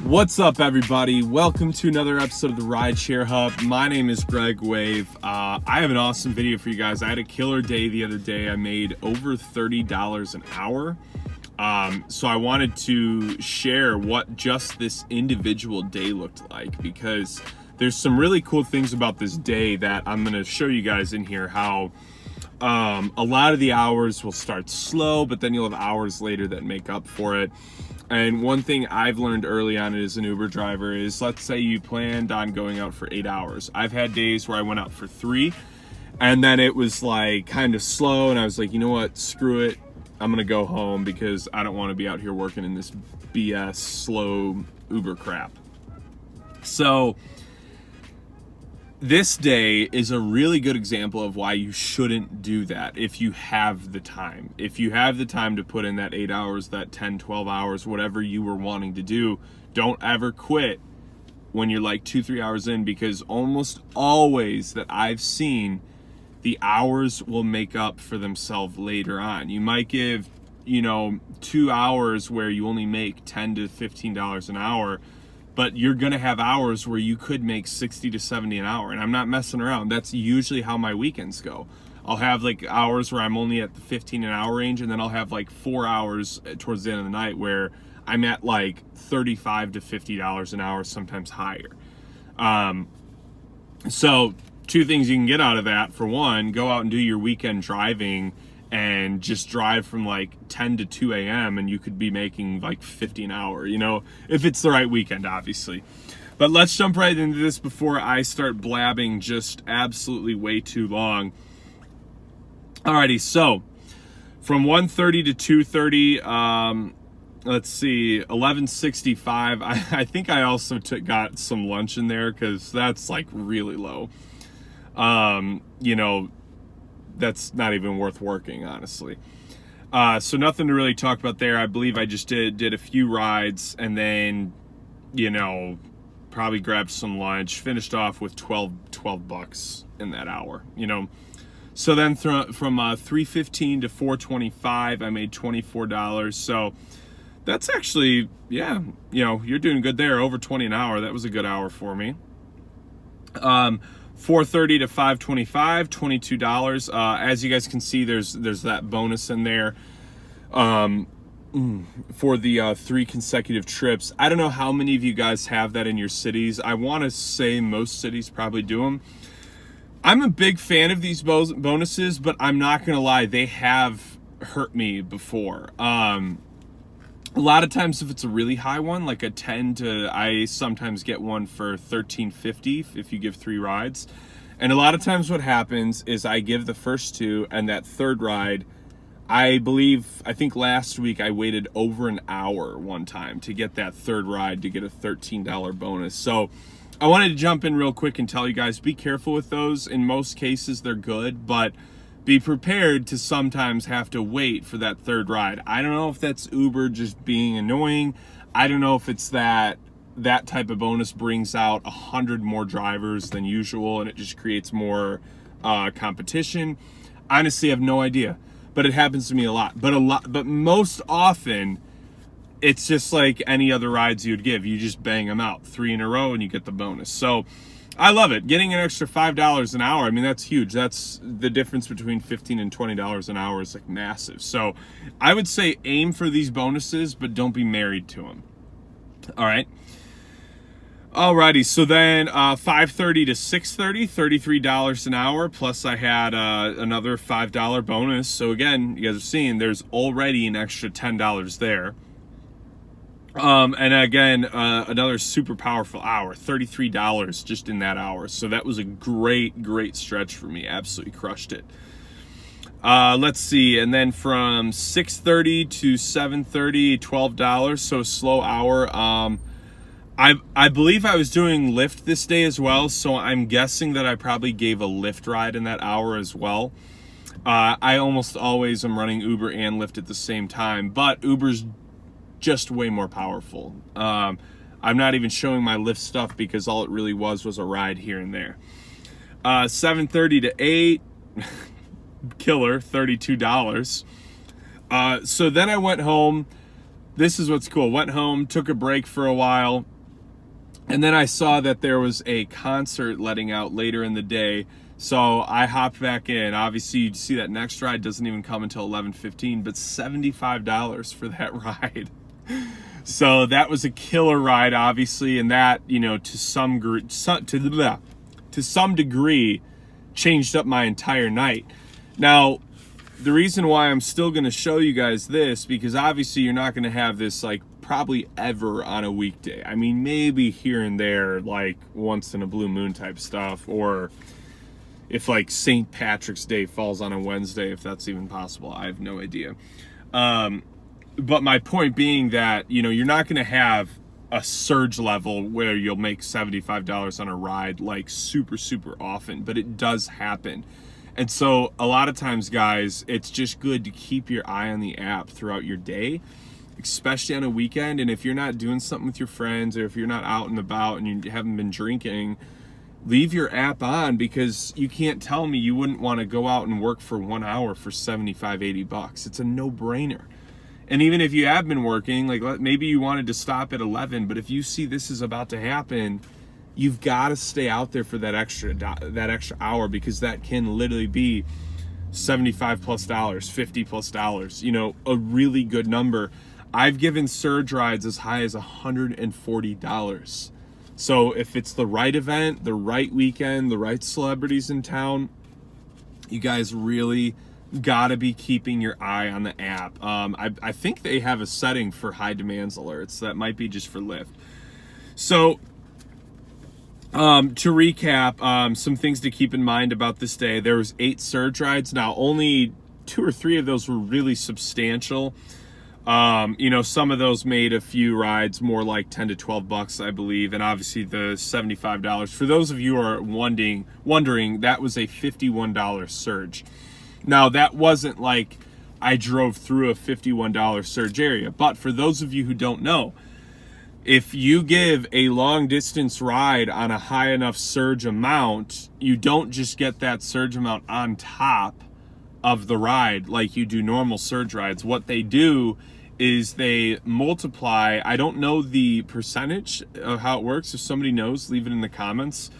What's up, everybody? Welcome to another episode of the Rideshare Hub. My name is Greg Wave. I have an awesome video for you guys. I had a killer day the other day. I made over $30 an hour. So I wanted to share what just this individual day looked like, because there's some really cool things about this day that I'm going to show you guys in here. How a lot of the hours will start slow, but then you'll have hours later that make up for it. And one thing I've learned early on as an Uber driver is, let's say you planned on going out for 8 hours. I've had days where I went out for 3, and then it was like kind of slow, and I was like, you know what, screw it. I'm gonna go home because I don't want to be out here working in this BS slow Uber crap. So this day is a really good example of why you shouldn't do that if you have the time. If you have the time to put in that 8 hours, that 10, 12 hours, whatever you were wanting to do, don't ever quit when you're like 2-3 hours in, because almost always that I've seen, the hours will make up for themselves later on. You might give, 2 hours where you only make $10 to $15 an hour, but you're gonna have hours where you could make 60 to 70 an hour. And I'm not messing around. That's usually how my weekends go. I'll have like hours where I'm only at the 15 an hour range, and then I'll have like 4 hours towards the end of the night where I'm at like $35 to $50 an hour, sometimes higher. So 2 things you can get out of that. For one, go out and do your weekend driving and just drive from like 10 to 2 a.m. and you could be making like 50 an hour, if it's the right weekend, obviously. But let's jump right into this before I start blabbing just absolutely way too long. Alrighty, so from 1:30 to 2:30, let's see, 11:65. I think I also got some lunch in there, because that's like really low. That's not even worth working, honestly. So nothing to really talk about there. I believe I just did a few rides, and then, probably grabbed some lunch, finished off with 12 bucks in that hour, So then from 3:15 to 4:25, I made $24. So that's actually, yeah, you're doing good there, over 20 an hour. That was a good hour for me. 4:30 to 5:25, $22. As you guys can see, there's that bonus in there for the 3 consecutive trips. I don't know how many of you guys have that in your cities. I want to say most cities probably do them. I'm a big fan of these bonuses, but I'm not gonna lie, they have hurt me before. A lot of times, if it's a really high one, like a 10 to, I sometimes get one for $13.50 if you give 3 rides. And a lot of times what happens is I give the first 2, and that third ride, I think last week I waited over an hour one time to get that third ride to get a $13 bonus. So I wanted to jump in real quick and tell you guys, be careful with those. In most cases, they're good, but be prepared to sometimes have to wait for that third ride. I don't know if that's Uber just being annoying. I don't know if it's that type of bonus brings out 100 more drivers than usual, and it just creates more competition. Honestly, I have no idea, but it happens to me a lot. But most often, it's just like any other rides you'd give. You just bang them out 3 in a row, and you get the bonus. So I love it. Getting an extra $5 an hour, I mean, that's huge. That's the difference between $15 and $20 an hour is like massive. So I would say aim for these bonuses, but don't be married to them. All right. Alrighty, so then 5:30 to 6:30, $33 an hour, plus I had another $5 bonus. So again, you guys are seeing there's already an extra $10 there. And again, another super powerful hour, $33 just in that hour. So that was a great stretch for me. Absolutely crushed it. Let's see. And then from 6:30 to 7:30, $12. So a slow hour. I believe I was doing Lyft this day as well. So I'm guessing that I probably gave a Lyft ride in that hour as well. I almost always am running Uber and Lyft at the same time, but Uber's just way more powerful. I'm not even showing my Lyft stuff because all it really was a ride here and there. 7:30 to 8, killer, $32. So then I went home. This is what's cool. Went home, took a break for a while, And then I saw that there was a concert letting out later in the day, so I hopped back in. Obviously, you see that next ride doesn't even come until 11:15, but $75 for that ride. So that was a killer ride, obviously, and that, you know, to some degree changed up my entire night. Now, the reason why I'm still going to show you guys this, because obviously you're not going to have this like probably ever on a weekday. I mean, maybe here and there, like once in a blue moon type stuff, or if like St. Patrick's Day falls on a Wednesday, if that's even possible. I have no idea. But my point being that, you know, you're not going to have a surge level where you'll make $75 on a ride like super often, but it does happen. And so a lot of times, guys, it's just good to keep your eye on the app throughout your day, especially on a weekend. And if you're not doing something with your friends, or if you're not out and about and you haven't been drinking, leave your app on, because you can't tell me you wouldn't want to go out and work for 1 hour for $75-80. It's a no-brainer. And even if you have been working, like maybe you wanted to stop at 11, but if you see this is about to happen, you've got to stay out there for that extra hour, because that can literally be $75+, $50+, you know, a really good number. I've given surge rides as high as $140. So if it's the right event, the right weekend, the right celebrities in town, you guys really gotta be keeping your eye on the app. I think they have a setting for high demands alerts. That might be just for Lyft. So to recap, some things to keep in mind about this day. There was 8 surge rides. Now, only 2 or 3 of those were really substantial. You know, some of those made a few rides more like $10 to $12, I believe, and obviously the $75. For those of you who are wondering, that was a $51 surge. Now, that wasn't like I drove through a $51 surge area, but for those of you who don't know, if you give a long distance ride on a high enough surge amount, you don't just get that surge amount on top of the ride like you do normal surge rides. What they do is they multiply. I don't know the percentage of how it works. If somebody knows, leave it in the comments.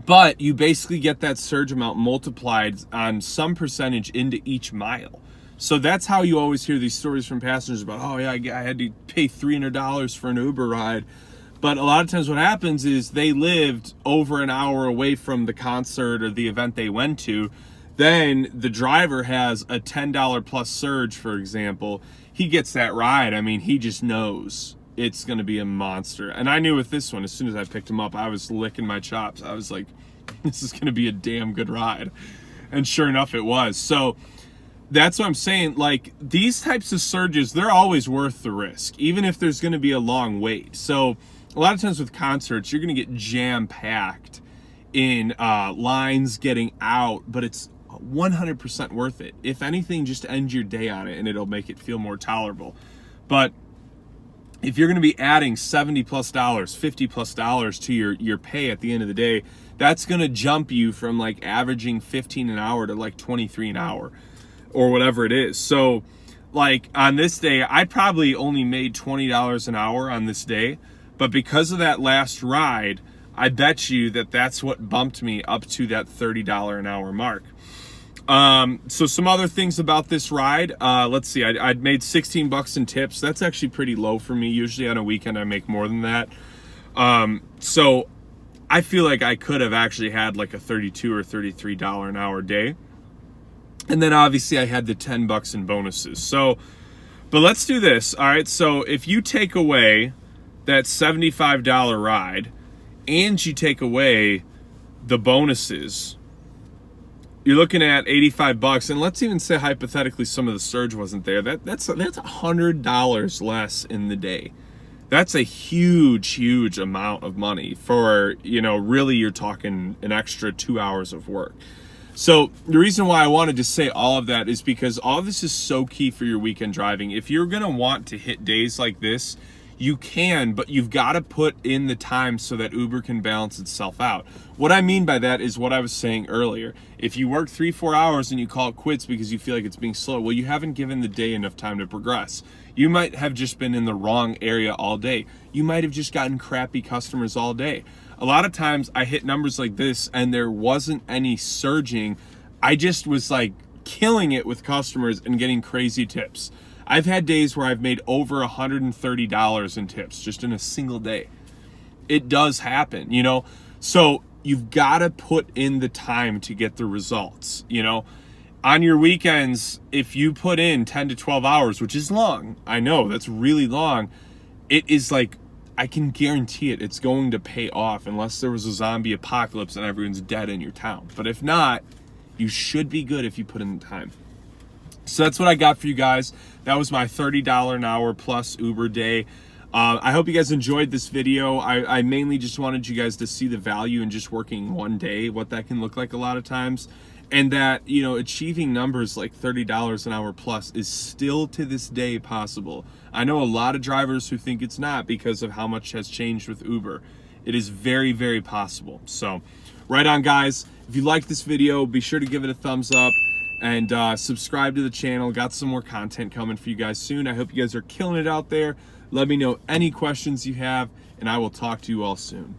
But you basically get that surge amount multiplied on some percentage into each mile. So that's how you always hear these stories from passengers about, oh yeah, I had to pay $300 for an Uber ride. But a lot of times what happens is they lived over an hour away from the concert or the event they went to. Then the driver has a $10 plus surge, for example. He gets that ride. I mean, he just knows it's going to be a monster. And I knew with this one, as soon as I picked him up, I was licking my chops. I was like, this is going to be a damn good ride. And sure enough, it was. So that's what I'm saying. Like, these types of surges, they're always worth the risk, even if there's going to be a long wait. So a lot of times with concerts, you're going to get jam-packed in lines getting out, but it's 100% worth it. If anything, just end your day on it and it'll make it feel more tolerable. But if you're going to be adding $70+, $50+ to your pay at the end of the day, that's going to jump you from like averaging 15 an hour to like 23 an hour or whatever it is. So like on this day, I probably only made $20 an hour on this day, but because of that last ride, I bet you that that's what bumped me up to that $30 an hour mark. So some other things about this ride, let's see, I'd made 16 bucks in tips. That's actually pretty low for me. Usually on a weekend, I make more than that. So I feel like I could have actually had like a $32 or $33 an hour day. And then obviously I had the 10 bucks in bonuses. So, but let's do this. All right. So if you take away that $75 ride and you take away the bonuses, you're looking at 85 bucks. And let's even say hypothetically some of the surge wasn't there. That's $100 less in the day. That's a huge amount of money for, you know, really you're talking an extra 2 hours of work. So the reason why I wanted to say all of that is because all of this is so key for your weekend driving. If you're going to want to hit days like this, You can, but you've got to put in the time so that Uber can balance itself out. What I mean by that is what I was saying earlier. If you work 3-4 hours and you call it quits because you feel like it's being slow, well, you haven't given the day enough time to progress. You might have just been in the wrong area all day. You might have just gotten crappy customers all day. A lot of times I hit numbers like this and there wasn't any surging. I just was like killing it with customers and getting crazy tips. I've had days where I've made over $130 in tips just in a single day. It does happen, you know? So you've got to put in the time to get the results, you know? On your weekends, if you put in 10 to 12 hours, which is long, I know that's really long, it is like, I can guarantee it, it's going to pay off unless there was a zombie apocalypse and everyone's dead in your town. But if not, you should be good if you put in the time. So that's what I got for you guys. That was my $30 an hour plus Uber day. I hope you guys enjoyed this video. I mainly just wanted you guys to see the value in just working one day, what that can look like a lot of times. And that, you know, achieving numbers like $30 an hour plus is still to this day possible. I know a lot of drivers who think it's not because of how much has changed with Uber. It is very, very possible. So right on, guys. If you liked this video, be sure to give it a thumbs up and subscribe to the channel. Got some more content coming for you guys soon. I hope you guys are killing it out there. Let me know any questions you have, and I will talk to you all soon.